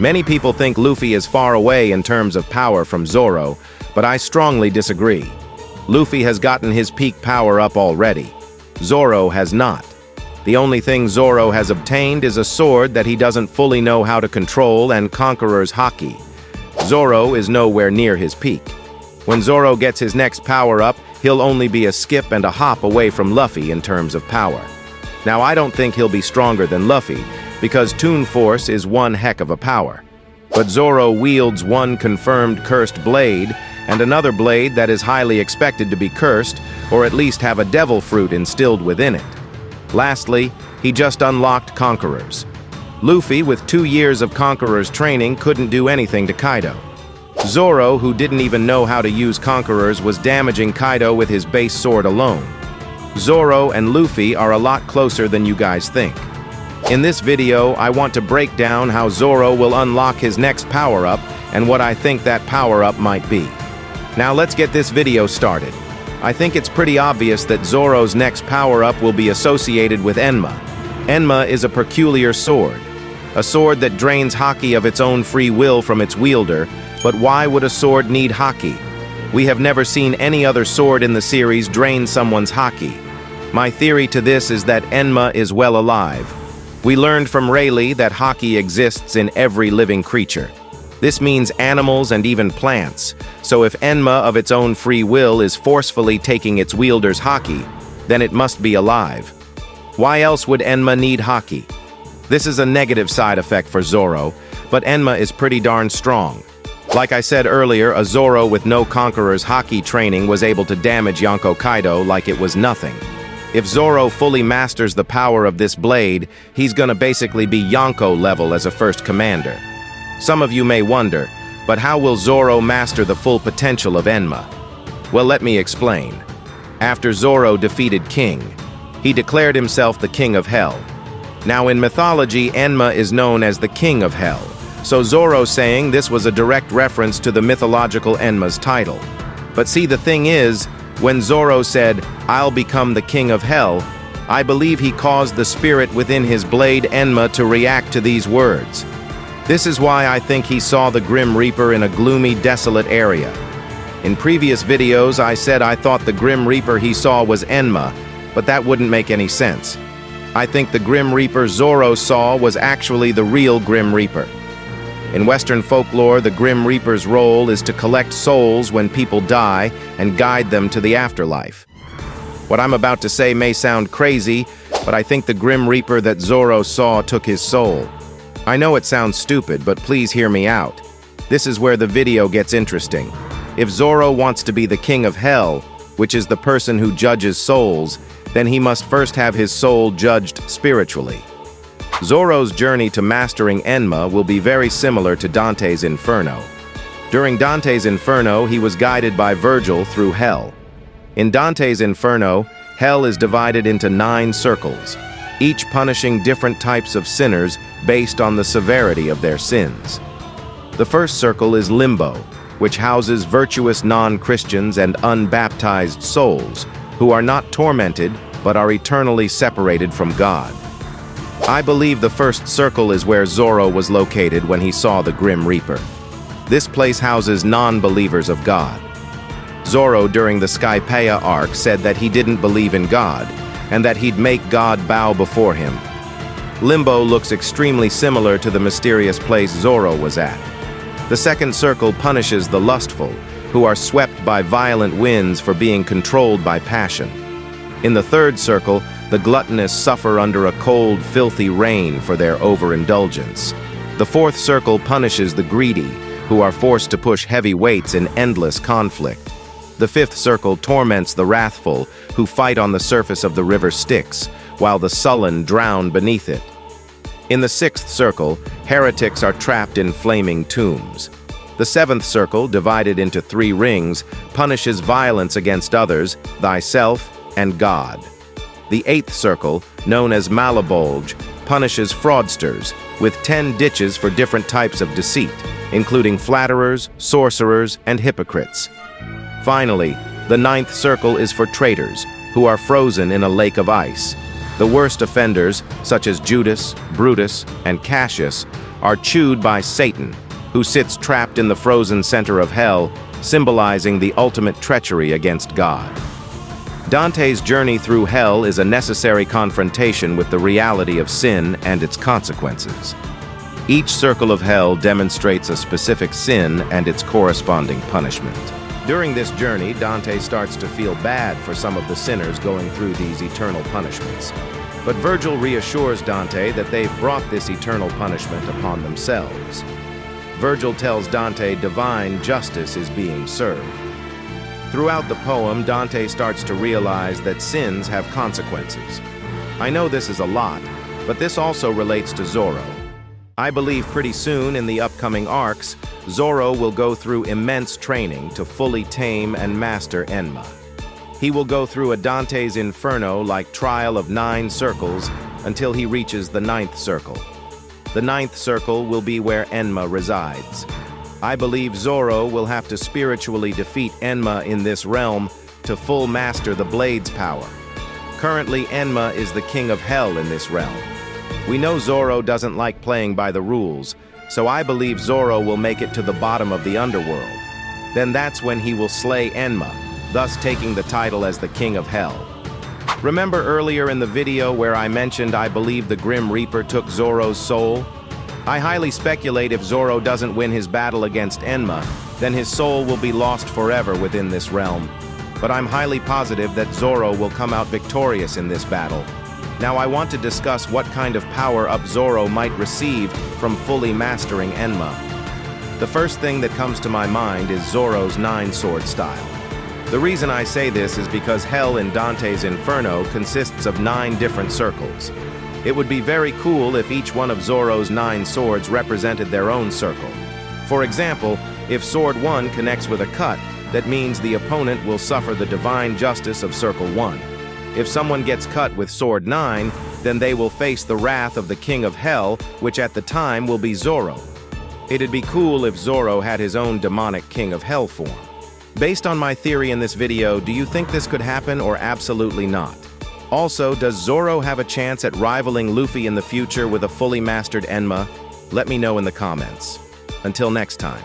Many people think Luffy is far away in terms of power from Zoro, but I strongly disagree. Luffy has gotten his peak power up already. Zoro has not. The only thing Zoro has obtained is a sword that he doesn't fully know how to control and Conqueror's haki. Zoro is nowhere near his peak. When Zoro gets his next power up, he'll only be a skip and a hop away from Luffy in terms of power. Now, I don't think he'll be stronger than Luffy, because Toon Force is one heck of a power. But Zoro wields one confirmed cursed blade, and another blade that is highly expected to be cursed, or at least have a devil fruit instilled within it. Lastly, he just unlocked Conquerors. Luffy, with 2 years of Conqueror's training, couldn't do anything to Kaido. Zoro, who didn't even know how to use Conquerors, was damaging Kaido with his base sword alone. Zoro and Luffy are a lot closer than you guys think. In this video, I want to break down how Zoro will unlock his next power-up and what I think that power-up might be. Now let's get this video started. I think it's pretty obvious that Zoro's next power-up will be associated with Enma. Enma is a peculiar sword. A sword that drains haki of its own free will from its wielder, but why would a sword need haki? We have never seen any other sword in the series drain someone's haki. My theory to this is that Enma is well alive. We learned from Rayleigh that haki exists in every living creature. This means animals and even plants, so if Enma of its own free will is forcefully taking its wielder's haki, then it must be alive. Why else would Enma need haki? This is a negative side effect for Zoro, but Enma is pretty darn strong. Like I said earlier, a Zoro with no Conqueror's haki training was able to damage Yonko Kaido like it was nothing. If Zoro fully masters the power of this blade, he's gonna basically be Yonko level as a first commander. Some of you may wonder, but how will Zoro master the full potential of Enma? Well, let me explain. After Zoro defeated King, he declared himself the King of Hell. Now in mythology, Enma is known as the King of Hell, so Zoro saying this was a direct reference to the mythological Enma's title. But see, the thing is, when Zoro said, "I'll become the King of Hell," I believe he caused the spirit within his blade Enma to react to these words. This is why I think he saw the Grim Reaper in a gloomy, desolate area. In previous videos, I said I thought the Grim Reaper he saw was Enma, but that wouldn't make any sense. I think the Grim Reaper Zoro saw was actually the real Grim Reaper. In Western folklore, the Grim Reaper's role is to collect souls when people die and guide them to the afterlife. What I'm about to say may sound crazy, but I think the Grim Reaper that Zoro saw took his soul. I know it sounds stupid, but please hear me out. This is where the video gets interesting. If Zoro wants to be the King of Hell, which is the person who judges souls, then he must first have his soul judged spiritually. Zoro's journey to mastering Enma will be very similar to Dante's Inferno. During Dante's Inferno, he was guided by Virgil through hell. In Dante's Inferno, hell is divided into 9 circles, each punishing different types of sinners based on the severity of their sins. The first circle is Limbo, which houses virtuous non-Christians and unbaptized souls who are not tormented but are eternally separated from God. I believe the first circle is where Zoro was located when he saw the Grim Reaper. This place houses non-believers of God. Zoro, during the Skypiea arc, said that he didn't believe in God, and that he'd make God bow before him. Limbo looks extremely similar to the mysterious place Zoro was at. The second circle punishes the lustful, who are swept by violent winds for being controlled by passion. In the third circle, the gluttonous suffer under a cold, filthy rain for their overindulgence. The fourth circle punishes the greedy, who are forced to push heavy weights in endless conflict. The fifth circle torments the wrathful, who fight on the surface of the river Styx, while the sullen drown beneath it. In the sixth circle, heretics are trapped in flaming tombs. The seventh circle, divided into 3 rings, punishes violence against others, thyself, and God. The 8th circle, known as Malabolge, punishes fraudsters, with 10 ditches for different types of deceit, including flatterers, sorcerers, and hypocrites. Finally, the 9th circle is for traitors, who are frozen in a lake of ice. The worst offenders, such as Judas, Brutus, and Cassius, are chewed by Satan, who sits trapped in the frozen center of hell, symbolizing the ultimate treachery against God. Dante's journey through hell is a necessary confrontation with the reality of sin and its consequences. Each circle of hell demonstrates a specific sin and its corresponding punishment. During this journey, Dante starts to feel bad for some of the sinners going through these eternal punishments. But Virgil reassures Dante that they've brought this eternal punishment upon themselves. Virgil tells Dante divine justice is being served. Throughout the poem, Dante starts to realize that sins have consequences. I know this is a lot, but this also relates to Zoro. I believe pretty soon in the upcoming arcs, Zoro will go through immense training to fully tame and master Enma. He will go through a Dante's Inferno-like trial of 9 circles until he reaches the 9th circle. The 9th circle will be where Enma resides. I believe Zoro will have to spiritually defeat Enma in this realm to full master the blade's power. Currently, Enma is the king of hell in this realm. We know Zoro doesn't like playing by the rules, so I believe Zoro will make it to the bottom of the underworld. Then that's when he will slay Enma, thus taking the title as the King of Hell. Remember earlier in the video where I mentioned I believe the Grim Reaper took Zoro's soul? I highly speculate if Zoro doesn't win his battle against Enma, then his soul will be lost forever within this realm. But I'm highly positive that Zoro will come out victorious in this battle. Now I want to discuss what kind of power-up Zoro might receive from fully mastering Enma. The first thing that comes to my mind is Zoro's 9-sword style. The reason I say this is because hell in Dante's Inferno consists of 9 different circles. It would be very cool if each one of Zoro's 9 swords represented their own circle. For example, if Sword 1 connects with a cut, that means the opponent will suffer the divine justice of Circle 1. If someone gets cut with Sword 9, then they will face the wrath of the King of Hell, which at the time will be Zoro. It'd be cool if Zoro had his own demonic King of Hell form. Based on my theory in this video, do you think this could happen or absolutely not? Also, does Zoro have a chance at rivaling Luffy in the future with a fully mastered Enma? Let me know in the comments. Until next time.